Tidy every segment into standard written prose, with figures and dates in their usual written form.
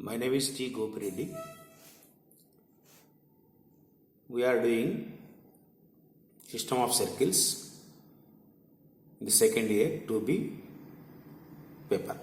My name is T. Gopireddy. We are doing System of Circles in the second year 2B paper.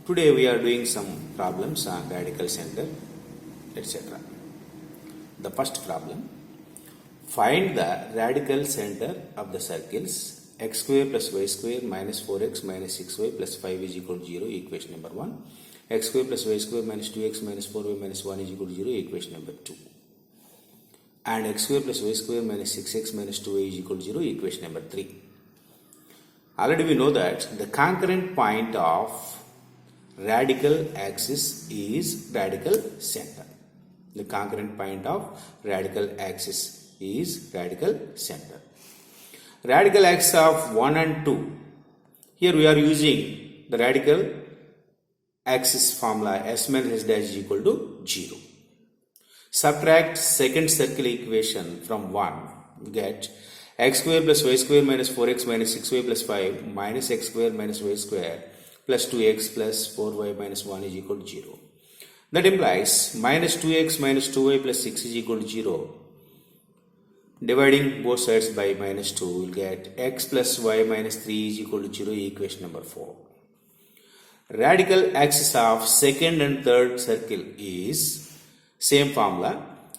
Today we are doing some problems on radical center, etc. The first problem: find the radical center of the circles x square plus y square minus 4x minus 6y plus 5 is equal to 0, equation number 1. X square plus y square minus 2x minus 4y minus 1 is equal to 0, equation number 2. And x square plus y square minus 6x minus 2y is equal to 0, equation number 3. Already we know that the concurrent point of radical axis is radical center. The concurrent point of radical axis is radical center. Radical axis of 1 and 2. Here we are using the radical axis formula s minus s dash is equal to 0. Subtract second circle equation from 1. We get x square plus y square minus 4x minus 6y plus 5 minus x square minus y square plus 2x plus 4y minus 1 is equal to 0. That implies minus 2x minus 2y plus 6 is equal to 0. Dividing both sides by minus 2, we will get x plus y minus 3 is equal to 0, equation number 4. Radical axis of second and third circle is same formula,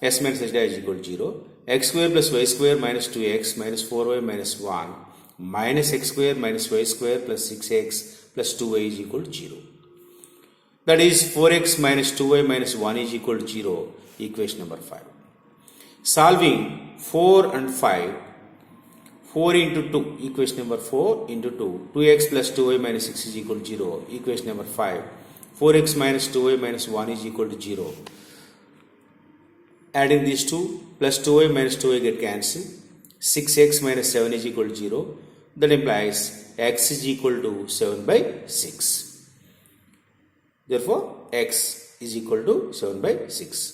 s minus s dash is equal to 0, x square plus y square minus 2x minus 4y minus 1 minus x square minus y square plus 6x plus 2y is equal to 0. That is 4x minus 2y minus 1 is equal to 0, equation number 5. Solving 4 and 5, 4 into 2, equation number 4 into 2, 2x plus 2y minus 6 is equal to 0, equation number 5, 4x minus 2y minus 1 is equal to 0. Adding these two, plus 2y minus 2y get cancelled, 6x minus 7 is equal to 0, that implies x is equal to 7 by 6. Therefore, x is equal to 7 by 6.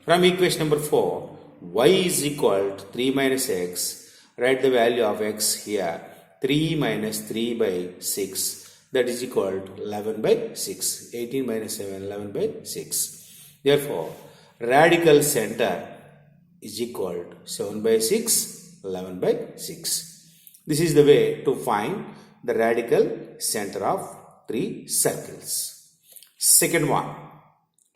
From equation number 4, y is equal to 3 minus x. Write the value of x here. 3 minus 3 by 6. That is equal to 11 by 6. 18 minus 7, 11 by 6. Therefore, radical center is equal to 7 by 6, 11 by 6. This is the way to find the radical center of three circles. Second one,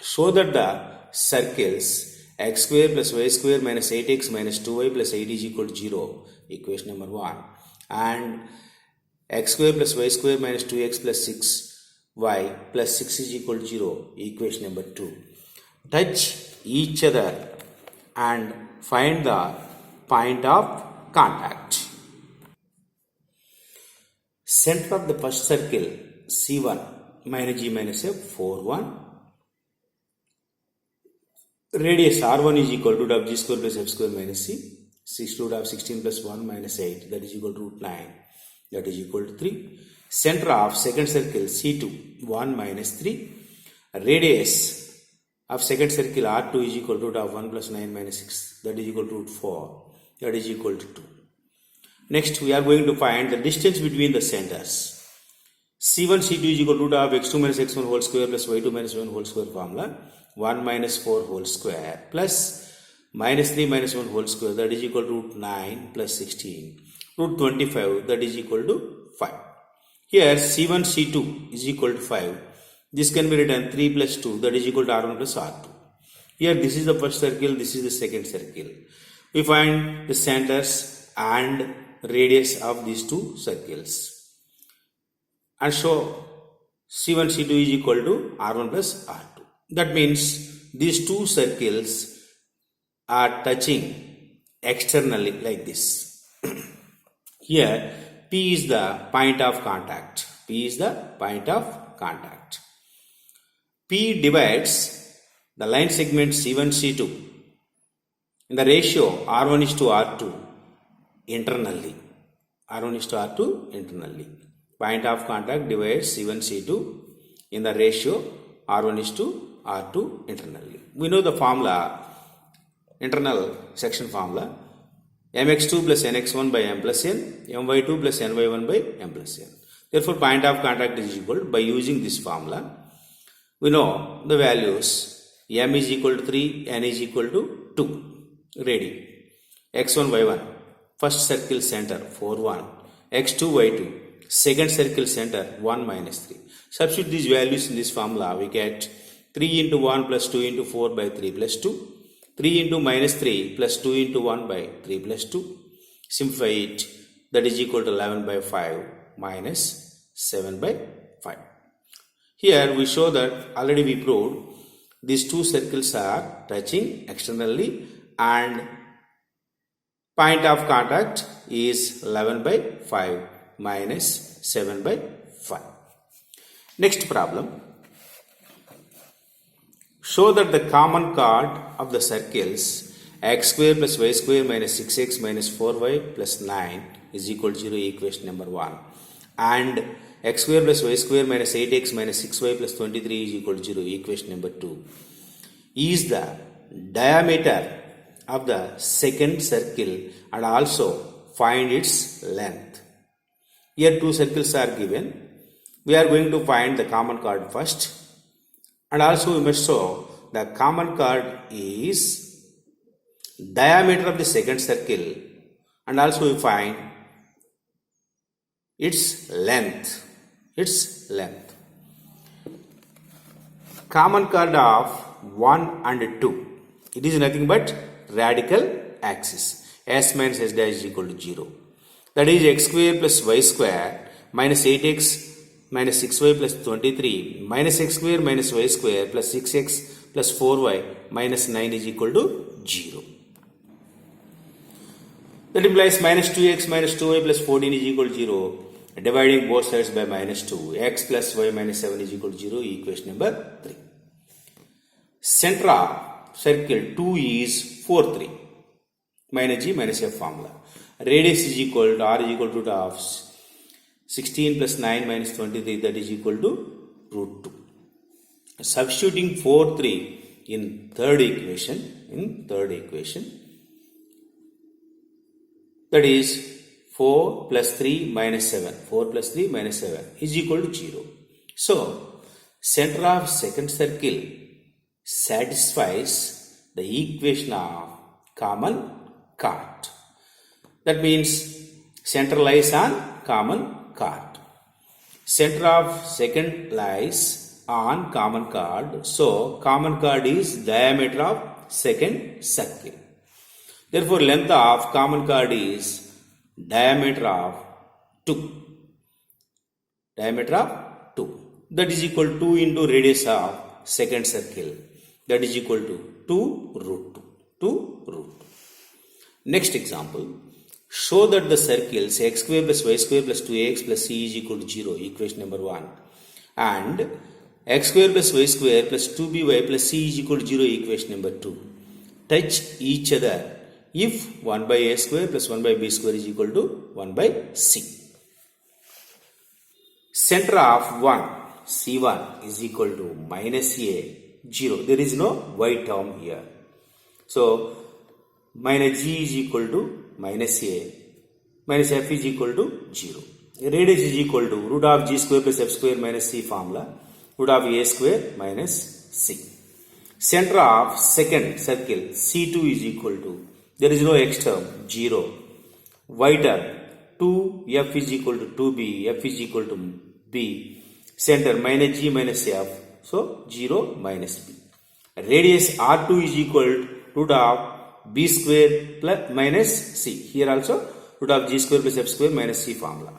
show that the circles x square plus y square minus 8x minus 2y plus 8 is equal to 0, equation number 1, and x square plus y square minus 2x plus 6y plus 6 is equal to 0, equation number 2. Touch each other and find the point of contact. Center of the first circle C1 minus G minus F 4 1. Radius R1 is equal to w square plus f square minus c. 6 root of 16 plus 1 minus 8, that is equal to root 9, that is equal to 3. Center of second circle C2 1 minus 3. Radius of second circle R2 is equal to root of 1 plus 9 minus 6, that is equal to root 4, that is equal to 2. Next we are going to find the distance between the centers. C1 C2 is equal to root of x2 minus x1 whole square plus y2 minus y1 whole square formula. 1 minus 4 whole square plus minus 3 minus 1 whole square, that is equal to root 9 plus 16, root 25, that is equal to 5. Here C1 C2 is equal to 5. This can be written 3 plus 2, that is equal to R1 plus R2. Here this is the first circle, this is the second circle. We find the centers and radius of these two circles and show C1 C2 is equal to R1 plus R2. That means these two circles are touching externally like this. Here P is the point of contact. P is the point of contact. P divides the line segment C1 C2 in the ratio R1 is to R2 internally. R1 is to R2 internally. Point of contact divides C1 C2 in the ratio R1 is to R2 internally. We know the formula, internal section formula, mx2 plus nx1 by m plus n, my2 plus ny1 by m plus n. Therefore, point of contact is equal by using this formula. We know the values. M is equal to 3, N is equal to 2. Ready. X1, Y1. First circle center 4, 1. X2, Y2. Second circle center 1 minus 3. Substitute these values in this formula. We get 3 into 1 plus 2 into 4 by 3 plus 2. 3 into minus 3 plus 2 into 1 by 3 plus 2. Simplify it. That is equal to 11 by 5 minus 7 by 5. Here we show that already we proved these two circles are touching externally and point of contact is 11 by 5 minus 7 by 5. Next problem. Show that the common chord of the circles x square plus y square minus 6x minus 4y plus 9 is equal to 0, equation number 1. And x square plus y square minus 8x minus 6y plus 23 is equal to 0, equation number 2. Is the diameter of the second circle and also find its length. Here two circles are given. We are going to find the common chord first. And also we must show the common chord is diameter of the second circle and also we find its length. Common chord of 1 and 2. It is nothing but radical axis. S minus S dash is equal to 0. That is x square plus y square minus 8x minus 6y plus 23 minus x square minus y square plus 6x plus 4y minus 9 is equal to 0. That implies minus 2x minus 2y plus 14 is equal to 0. Dividing both sides by minus 2. X plus y minus 7 is equal to 0. Equation number 3. Center of circle 2 is 4, 3. Minus G minus F formula. Radius is equal to R is equal to root of 16 plus 9 minus 23, that is equal to root 2. Substituting 4, 3 in third equation, that is 4 plus 3 minus 7. 4 plus 3 minus 7 is equal to 0. So, center of second circle satisfies the equation of common chord. That means center lies on common chord. Center of second lies on common chord. So, common chord is diameter of second circle. Therefore, length of common chord is diameter of 2. That is equal to 2 into radius of second circle. That is equal to 2 root 2. Next example. Show that the circles x square plus y square plus 2ax plus c is equal to 0. Equation number 1. And x square plus y square plus 2by plus c is equal to 0. Equation number 2. Touch each other if 1 by a square plus 1 by b square is equal to 1 by c. Center of 1, C1 is equal to minus a, 0. There is no y term here. So, minus g is equal to minus a, minus f is equal to 0. Radius is equal to root of g square plus f square minus c formula, root of a square minus c. Center of second circle C2 is equal to, there is no x term, 0. Y term, 2, f is equal to 2b, f is equal to b. Center minus g minus f, so 0 minus b. Radius R2 is equal to root of b square plus minus c. Here also root of g square plus f square minus c formula.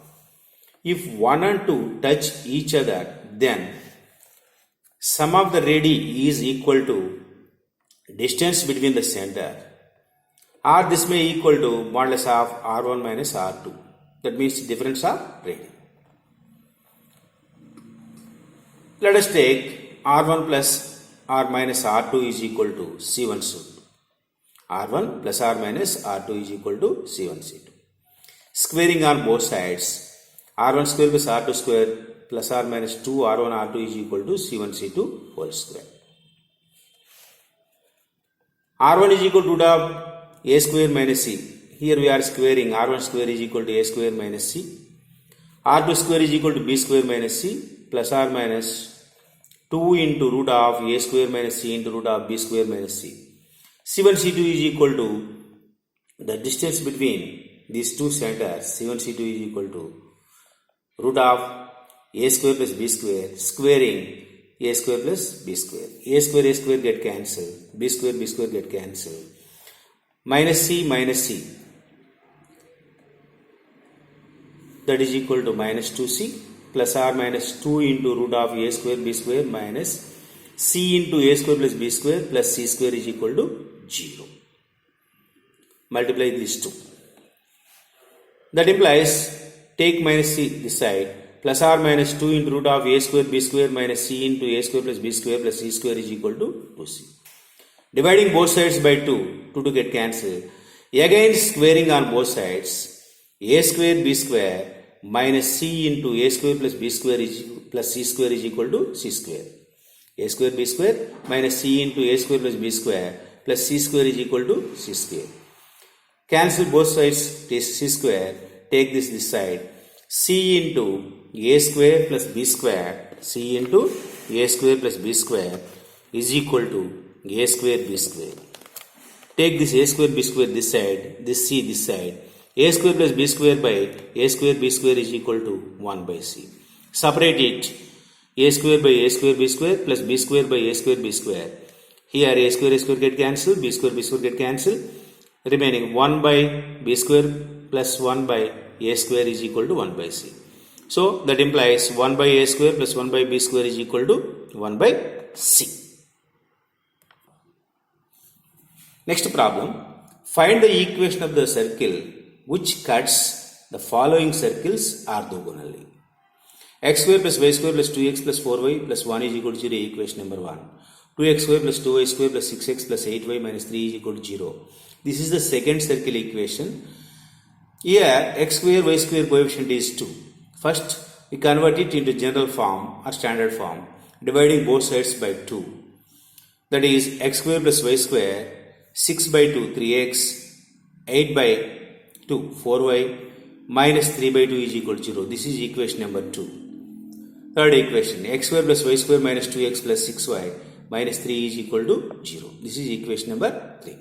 If 1 and 2 touch each other, then sum of the radii is equal to distance between the center, or this may equal to modulus of R1 minus R2. That means difference of radii. Let us take R1 plus R minus R2 is equal to C1 C2. R1 plus R minus R2 is equal to C1 C2. Squaring on both sides, R1 square plus R2 square plus R minus 2 R1 R2 is equal to C1 C2 whole square. R1 is equal to root of a square minus c. Here we are squaring. R1 square is equal to a square minus c. R2 square is equal to b square minus c plus R minus 2 into root of a square minus c into root of b square minus c. C1 C2 is equal to the distance between these two centers. C1 C2 is equal to root of a square plus b square squaring a square plus b square. A square get cancelled. B square get cancelled. Minus c that is equal to minus 2c plus or minus 2 into root of a square b square minus c into a square plus b square plus c square is equal to 0. Multiply these two. That implies take minus c this side plus or minus 2 into root of a square b square minus c into a square plus b square plus c square is equal to 2c. Dividing both sides by 2 to get cancelled. Again squaring on both sides. A square b square minus c into a square plus b square plus c square is equal to c square. A square b square minus c into a square plus b square plus c square is equal to c square. Cancel both sides, take c square, take this side. C into a square plus b square, c into a square plus b square is equal to a square b square. Take this a square b square this side, this c this side. A square plus b square by a square b square is equal to 1 by c. Separate it. A square by a square b square plus b square by a square b square. Here a square get cancelled, b square get cancelled. Remaining 1 by b square plus 1 by a square is equal to 1 by c. So that implies 1 by a square plus 1 by b square is equal to 1 by c. Next problem. Find the equation of the circle which cuts the following circles orthogonally. X square plus y square plus 2x plus 4y plus 1 is equal to 0, equation number 1. 2x square plus 2y square plus 6x plus 8y minus 3 is equal to 0. This is the second circle equation. Here x square y square coefficient is 2. First we convert it into general form or standard form, dividing both sides by 2. That is x square plus y square, 6 by 2 3x, 8 by 2 4y minus 3 by 2 is equal to 0. This is equation number 2. Third equation, x square plus y square minus 2x plus 6y minus 3 is equal to 0. This is equation number 3.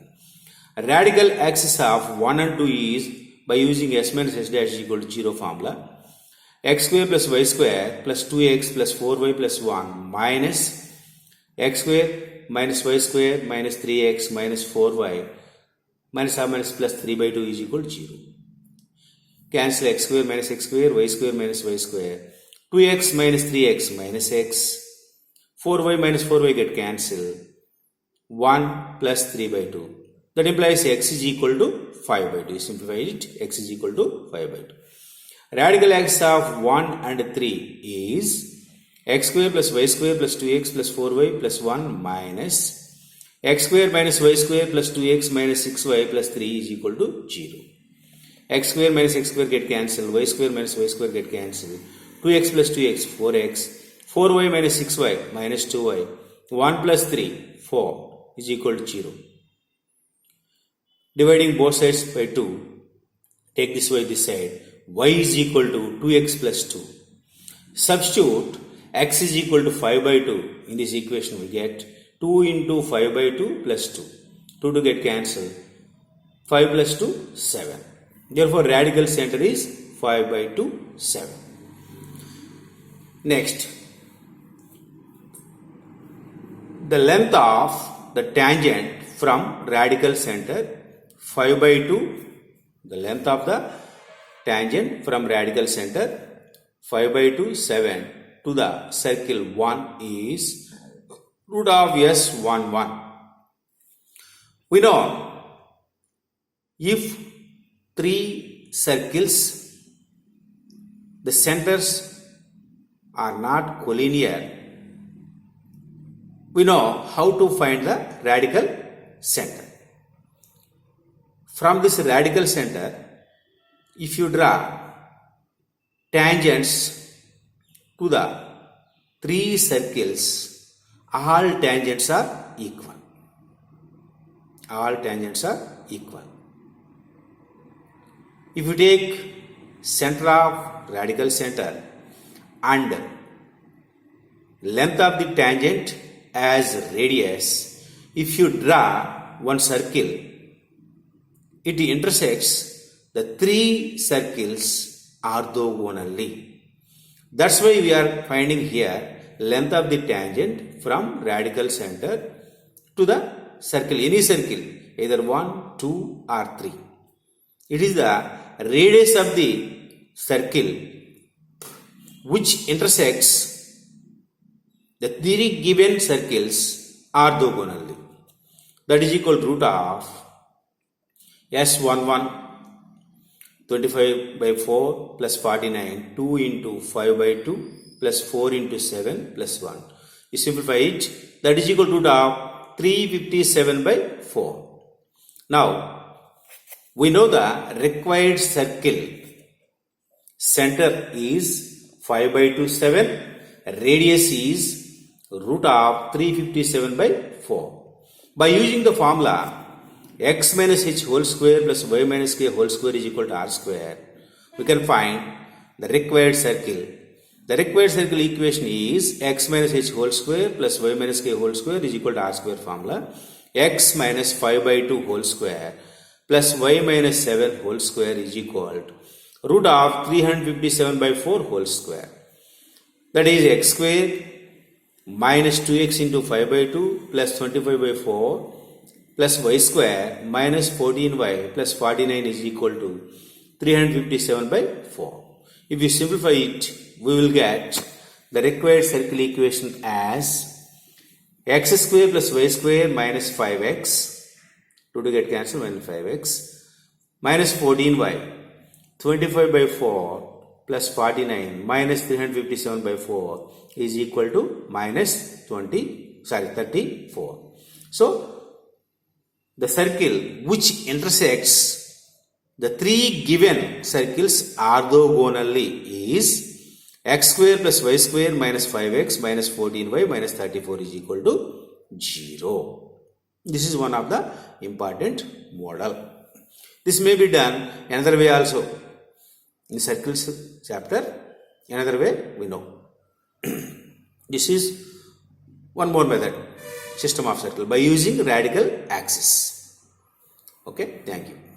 Radical axis of 1 and 2 is by using s minus s dash is equal to 0 formula. X square plus y square plus 2x plus 4y plus 1 minus x square minus y square minus 3x minus 4y minus or minus plus 3 by 2 is equal to 0. Cancel x square minus x square, y square minus y square. 2x minus 3x minus x. 4y minus 4y get cancelled. 1 plus 3 by 2. That implies x is equal to 5 by 2. Simplify it. X is equal to 5 by 2. Radical axis of 1 and 3 is x square plus y square plus 2x plus 4y plus 1 minus x square minus y square plus 2x minus 6y plus 3 is equal to 0. X square minus x square get cancelled. Y square minus y square get cancelled. 2x plus 2x 4x. 4y minus 6y minus 2y. 1 plus 3 4 is equal to 0. Dividing both sides by 2. Take this y this side. Y is equal to 2x plus 2. Substitute x is equal to 5 by 2. In this equation we get 2 into 5 by 2 plus 2. 2 to get cancelled. 5 plus 2 7. Therefore radical center is 5 by 2 7. Next, the length of the tangent from radical center 5 by 2, the length of the tangent from radical center 5 by 2 7 to the circle 1 is root of s1 1. We know if 3 circles the centers are not collinear, we know how to find the radical center. From this radical center, if you draw tangents to the 3 circles, all tangents are equal. All tangents are equal. If you take center of radical center and length of the tangent as radius. If you draw one circle, it intersects the three circles orthogonally. That's why we are finding here length of the tangent from radical center to the circle, any circle, either 1, 2 or 3. It is the radius of the circle which intersects the three given circles orthogonally. That is equal to root of S11 25 by 4 plus 49, 2 into 5 by 2 plus 4 into 7 plus 1. You simplify it, that is equal to root of 357 by 4. Now, we know the required circle center is 5 by 2, 7. Radius is root of 357 by 4. By using the formula x minus h whole square plus y minus k whole square is equal to r square, we can find the required circle. The required circle equation is x minus h whole square plus y minus k whole square is equal to r square formula. X minus 5 by 2 whole square plus y minus 7 whole square is equal to root of 357 by 4 whole square. That is x square minus 2x into 5 by 2 plus 25 by 4 plus y square minus 14y plus 49 is equal to 357 by 4. If you simplify it, we will get the required circle equation as x square plus y square minus 5x, 2 to get cancelled, minus 5x, minus 14y, 25 by 4 plus 49 minus 357 by 4 is equal to minus 34. So, the circle which intersects the three given circles orthogonally is x square plus y square minus 5x minus 14y minus 34 is equal to 0. This is one of the important model. This may be done another way also. In circles chapter, another way we know. This is one more method, system of circle, by using radical axis. Okay, thank you.